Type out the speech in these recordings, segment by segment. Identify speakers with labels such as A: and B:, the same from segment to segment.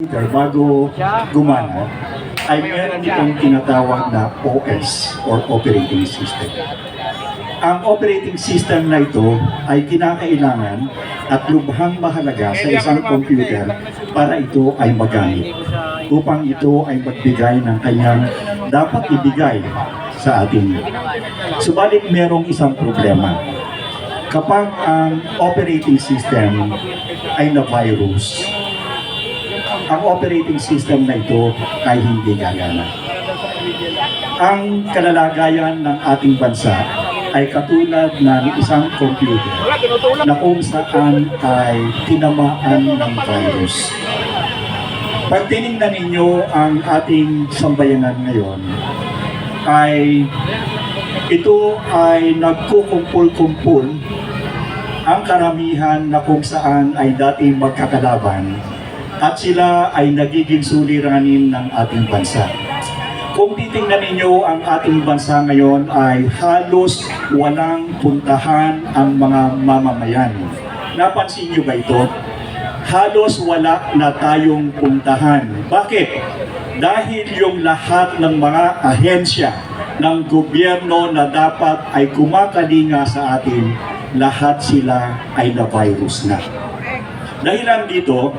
A: Bago gumana, ay meron itong tinatawag na OS or operating system. Ang operating system na ito ay kinakailangan at lubhang mahalaga sa isang computer para ito ay magamit, upang ito ay magbigay ng kanyang dapat ibigay sa atin. Subalit merong isang problema. Kapag ang operating system ay na-virus, ang operating system na ito ay hindi gagana. Ang kalalagayan ng ating bansa ay katulad ng isang computer na kung saan ay tinamaan ng virus. Pag tinignan ninyo ang ating sambayanan ngayon, ay ito ay nagkukumpul-kumpul ang karamihan na kung saan ay dating magkakalaban at sila ay nagiging suliranin ng ating bansa. Kung titingnan ninyo ang ating bansa ngayon ay halos walang puntahan ang mga mamamayan. Napansin nyo ba ito? Halos wala na tayong puntahan. Bakit? Dahil yung lahat ng mga ahensya ng gobyerno na dapat ay kumakalinga sa atin, lahat sila ay na-virus na. Dahilan dito,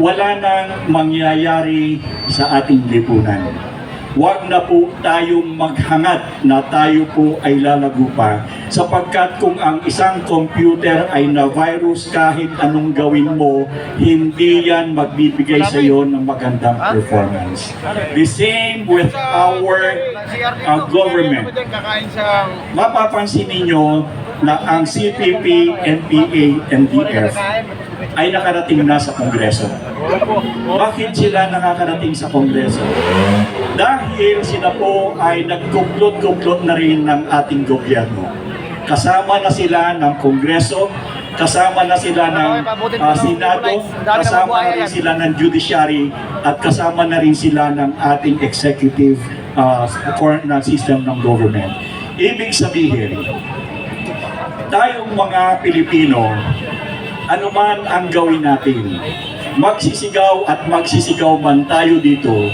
A: wala nang mangyayari sa ating lipunan. Huwag na po tayong maghangad na tayo po ay lalago pa, sapagkat kung ang isang computer ay na-virus, kahit anong gawin mo, hindi yan magbibigay sa iyo ng magandang performance. The same with our government. Mapapansin ninyo na ang CPP, NPA, NDF ay nakarating na sa Kongreso. Bakit sila nakakarating sa Kongreso? Dahil sila po ay nagkuklot-kuklot na rin ng ating gobyerno. Kasama na sila ng Kongreso, kasama na sila ng Senado, kasama na rin sila ng Judiciary, at kasama na rin sila ng ating executive system ng government. Ibig sabihin, tayong mga Pilipino, anuman ang gawin natin, magsisigaw at magsisigaw man tayo dito,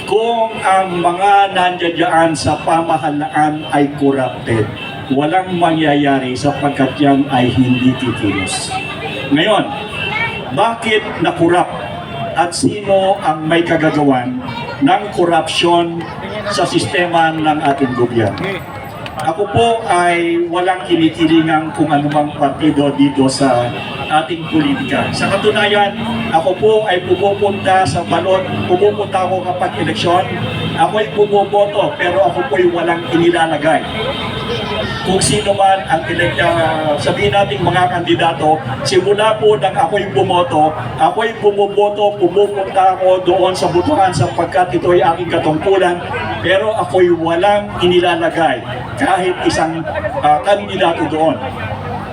A: kung ang mga nandiyan sa pamahalaan ay corrupted, walang mangyayari sapagkat yan ay hindi kikilos. Ngayon, bakit na-corrupt at sino ang may kagagawan ng korupsyon sa sistema ng ating gobyerno? Ako po ay walang kinikilingan kung anumang partido dito sa ating politika. Sa katunayan, ako po ay pumupunta sa balot, pumupunta ako kapag eleksyon, ako ay bumuboto, pero ako po ay walang inilalagay. Kung sino man ang sabihin nating mga kandidato, simula po nang ako'y bumoto, ako'y bumuboto, pumupunta ako doon sa butuhan sapagkat ito ay aking katungkulan, pero ako'y walang inilalagay kahit isang kandidato doon.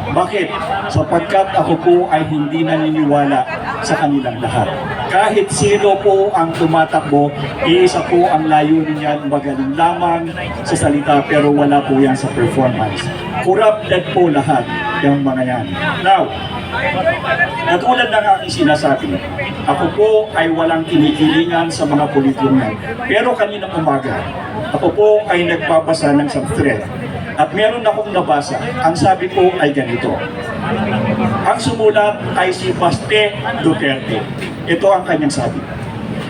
A: Bakit? Sapagkat ako po ay hindi naniniwala sa kanilang lahat. Kahit sino po ang tumatakbo, iisa po ang layunin niyan, magaling lamang sa salita pero wala po yan sa performance. Corrupted po lahat yung mga yan. Now, katulad ng aking sinasabi, ako po ay walang kinikilingan sa mga politikong yan. Pero kaninang umaga, ako po ay nagbabasa ng some thread. At meron akong nabasa, ang sabi ko ay ganito. Ang sumulat ay si Baste Duterte. Ito ang kanyang sabi.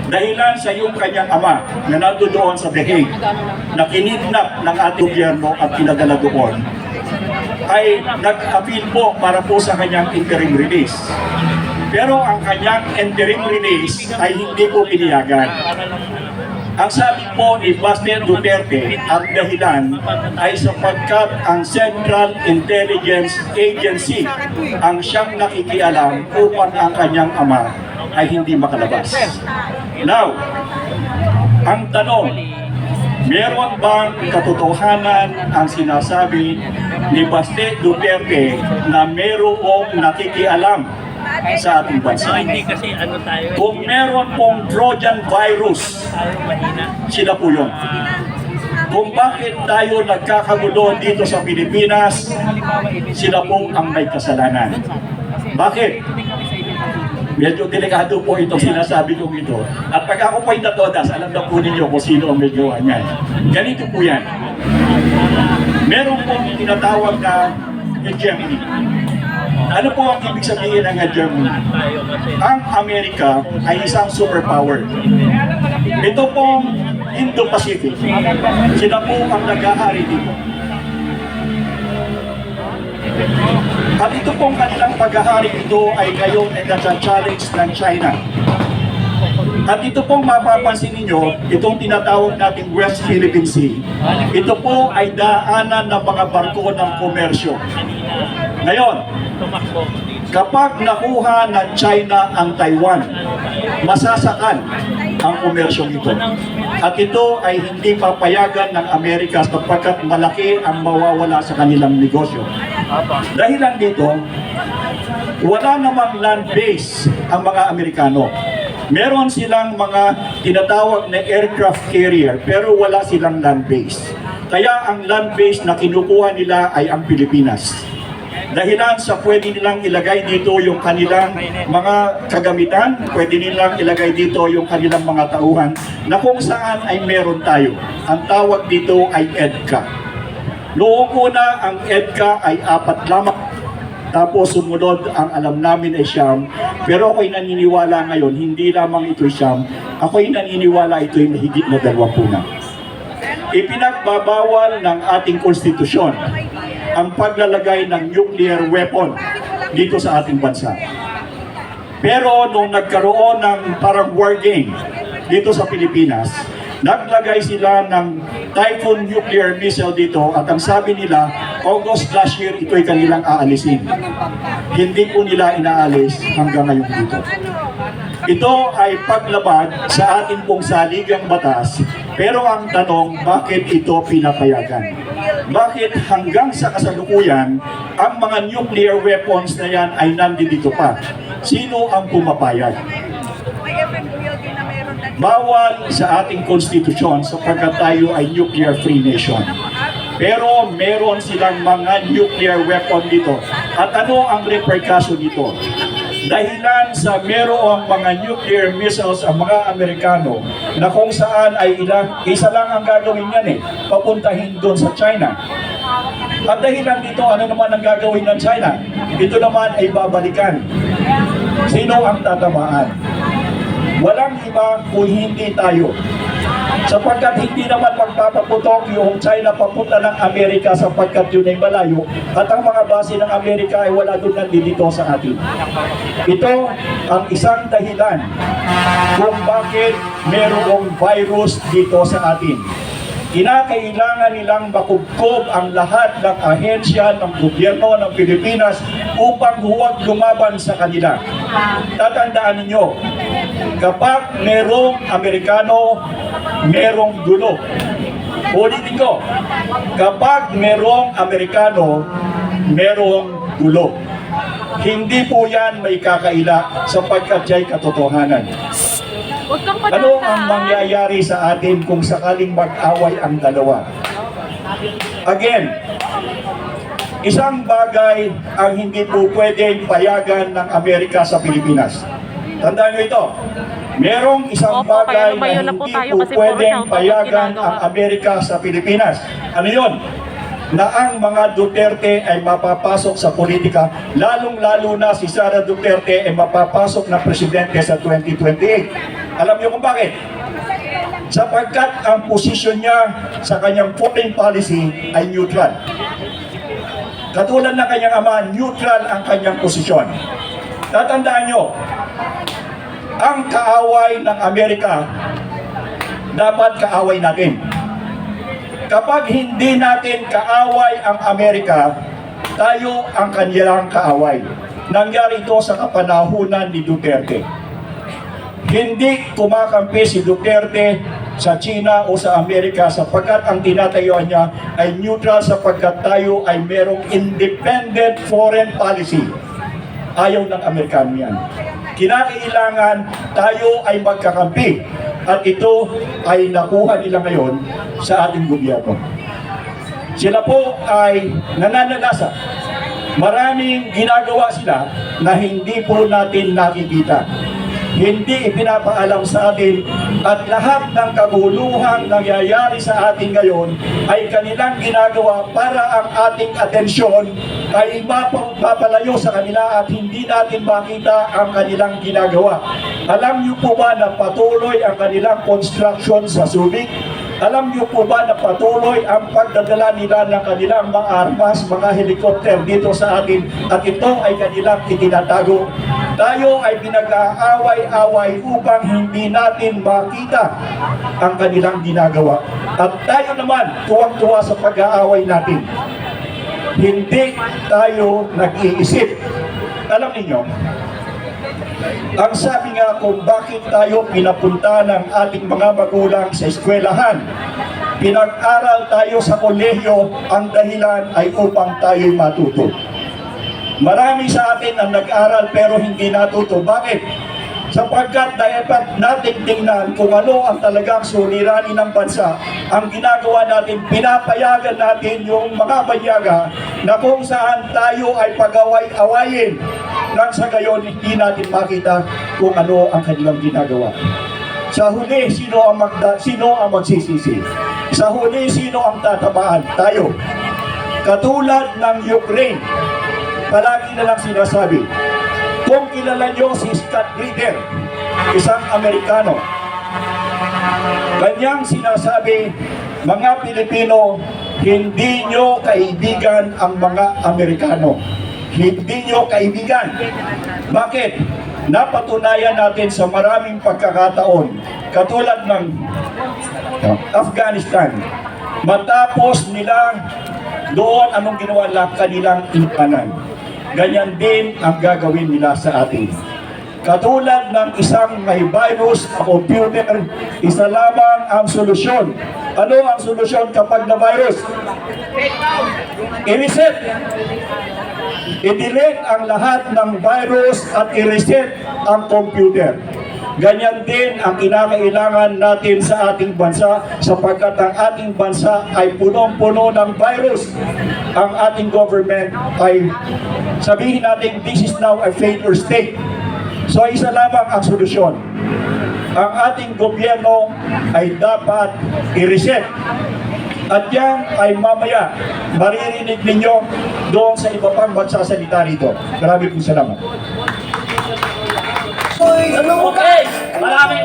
A: Dahilan sa iyong kanyang ama na nandoon sa The Hague, na kinidnap ng ating gobyerno at pinadala doon, ay nag-appeal po para po sa kanyang interim release. Pero ang kanyang interim release ay hindi po piniyagan. Ang sabi po ni Baste Duterte, ang dahilan ay sapagkat ang Central Intelligence Agency ang siyang nakikialam upang ang kanyang ama ay hindi makalabas. Now, ang tanong, meron bang katotohanan ang sinasabi ni Baste Duterte na merong nakikialam sa ating bansa? Kung meron pong Trojan virus, sila po yun. Kung bakit tayo nagkakagulo dito sa Pilipinas, sila po ang may kasalanan. Bakit? Medyo delikado po itong sinasabi kong ito. At pag ako po'y natodas, alam na po ninyo kung sino ang medyo niyan. Ganito po yan. Meron pong tinatawag na hegemony. Ano po ang ibig sabihin ng hegemony? Ang Amerika ay isang superpower. Ito pong Indo-Pacific, sila po ang nag-ahari dito. At ito pong kanilang pag-ahari ito ay ngayon ay nasa-challenge ng China. At ito pong mapapansin ninyo, itong tinatawag nating West Philippine Sea, ito po ay daanan ng mga barko ng komersyo. Ngayon, kapag nakuha ng China ang Taiwan, masasakal ang komersyong ito. At ito ay hindi papayagan ng Amerika sapagkat malaki ang mawawala sa kanilang negosyo. Dahilan dito, wala namang land base ang mga Amerikano. Meron silang mga tinatawag na aircraft carrier pero wala silang land base. Kaya ang land base na kinukuha nila ay ang Pilipinas. Dahilan sa pwede nilang ilagay dito yung kanilang mga kagamitan, pwede nilang ilagay dito yung kanilang mga tauhan na kung saan ay meron tayo. Ang tawag dito ay EDCA. Noong una, ang EDCA ay 4 lamang. Tapos sumunod, ang alam namin ay siyam. Pero ako'y naniniwala ngayon, hindi lamang ito'y siyam. Ako'y naniniwala ito'y mahigit na 20 na. Ipinagbabawal ng ating konstitusyon ang paglalagay ng nuclear weapon dito sa ating bansa. Pero nung nagkaroon ng parang war game dito sa Pilipinas, naglagay sila ng Typhoon nuclear missile dito at ang sabi nila, August last year, ito'y kanilang aalisin. Hindi po nila inaalis hanggang ngayon dito. Ito ay paglabag sa ating pong saligang batas, pero ang tanong, bakit ito pinapayagan? Bakit hanggang sa kasalukuyan, ang mga nuclear weapons na yan ay nandito pa? Sino ang pumapayag? Bawal sa ating konstitusyon sapagkat tayo ay nuclear-free nation. Pero meron silang mga nuclear weapon dito. At ano ang repercussion dito? Dahilan sa merong mga nuclear missiles ang mga Amerikano na kung saan ay isa lang ang gagawin yan papuntahin doon sa China. At dahilan dito, ano naman ang gagawin ng China? Ito naman ay babalikan. Sino ang tatamaan? Walang iba kung hindi tayo. Sapagkat hindi naman magpapaputok yung China papunta ng Amerika sapagkat yun ay malayo at ang mga base ng Amerika ay wala doon nandito sa atin. Ito ang isang dahilan kung bakit merong virus dito sa atin. Kinakailangan nilang makubkob ang lahat ng ahensya ng gobyerno ng Pilipinas upang huwag lumaban sa kanila. Tatandaan ninyo, kapag merong Amerikano, merong gulo. Ulitin ko, kapag merong Amerikano, merong gulo. Hindi po yan may kakaila sapagkat siya'y katotohanan. Ano ang mangyayari sa atin kung sakaling mag-away ang dalawa? Again, isang bagay ang hindi po pwedeng payagan ng Amerika sa Pilipinas. Tandaan nyo ito, merong isang bagay na hindi po pwedeng payagan ang Amerika sa Pilipinas. Ano yun? Na ang mga Duterte ay mapapasok sa politika, lalong-lalo na si Sara Duterte ay mapapasok na presidente sa 2028. Alam niyo kung bakit? Sapagkat ang posisyon niya sa kanyang foreign policy ay neutral. Katulad ng kanyang ama, neutral ang kanyang posisyon. Tatandaan niyo, ang kaaway ng Amerika, dapat kaaway natin. Kapag hindi natin kaaway ang Amerika, tayo ang kanilang kaaway. Nangyari ito sa kapanahunan ni Duterte. Hindi kumakampi si Duterte sa China o sa Amerika sapagkat ang tinatayuan niya ay neutral sapagkat tayo ay merong independent foreign policy. Ayaw ng Amerikano yan. Kinakailangan tayo ay magkakampi at ito ay nakuha nila ngayon sa ating gobyerno. Sila po ay nananalasa Maraming ginagawa sila na hindi po natin nakikita. Hindi ipinapaalam sa atin at lahat ng kaguluhang nangyayari sa atin ngayon ay kanilang ginagawa para ang ating atensyon ay mapapalayo sa kanila at hindi natin makita ang kanilang ginagawa. Alam niyo po ba na patuloy ang kanilang construction sa Subic? Alam niyo po ba na patuloy ang pagdadala nila ng kanilang mga armas, mga helikopter dito sa atin at ito ay kanilang itinatago? Tayo ay pinag-aaway-away upang hindi natin makita ang kanilang ginagawa. At tayo naman, tuwang-tuwa sa pag-aaway natin. Hindi tayo nag-iisip. Alam niyo, ang sabi nga kung bakit tayo pinapunta ng ating mga magulang sa eskwelahan, pinag-aral tayo sa kolehiyo, ang dahilan ay upang tayo'y matuto. Marami sa atin ang nag-aral pero hindi natuto. Bakit? Sapagkat dapat natin tingnan kung ano ang talagang suliranin ng bansa. Ang ginagawa natin, pinapayagan natin yung mga banyaga na kung saan tayo ay pag-away-awayin nang sa gayon hindi natin makita kung ano ang kanilang ginagawa. Sa huli, sino ang magsisisi? Sa huli, sino ang tatamaan? Tayo. Katulad ng Ukraine, palagi na lang sinasabi, kung kilala nyo si Scott Ritter, isang Amerikano, kanyang sinasabi, mga Pilipino, hindi nyo kaibigan ang mga Amerikano. Hindi nyo kaibigan. Bakit? Napatunayan natin sa maraming pagkakataon, katulad ng Afghanistan, matapos nila doon anong ginawa lang kanilang ipanan. Ganyan din ang gagawin nila sa atin. Katulad ng isang may virus sa computer, isa lamang ang solusyon. Ano ang solusyon kapag na virus? I-reset. I-delete ang lahat ng virus at i-reset ang computer. Ganyan din ang kinakailangan natin sa ating bansa sapagkat ang ating bansa ay punong-puno ng virus. Ang ating government ay sabihin natin this is now a failure state. So isa lamang ang solusyon. Ang ating gobyerno ay dapat i-reset. At yan ay mamaya maririnig ninyo doon sa iba pang magsasalita rito. Maraming salamat.
B: Okay, maraming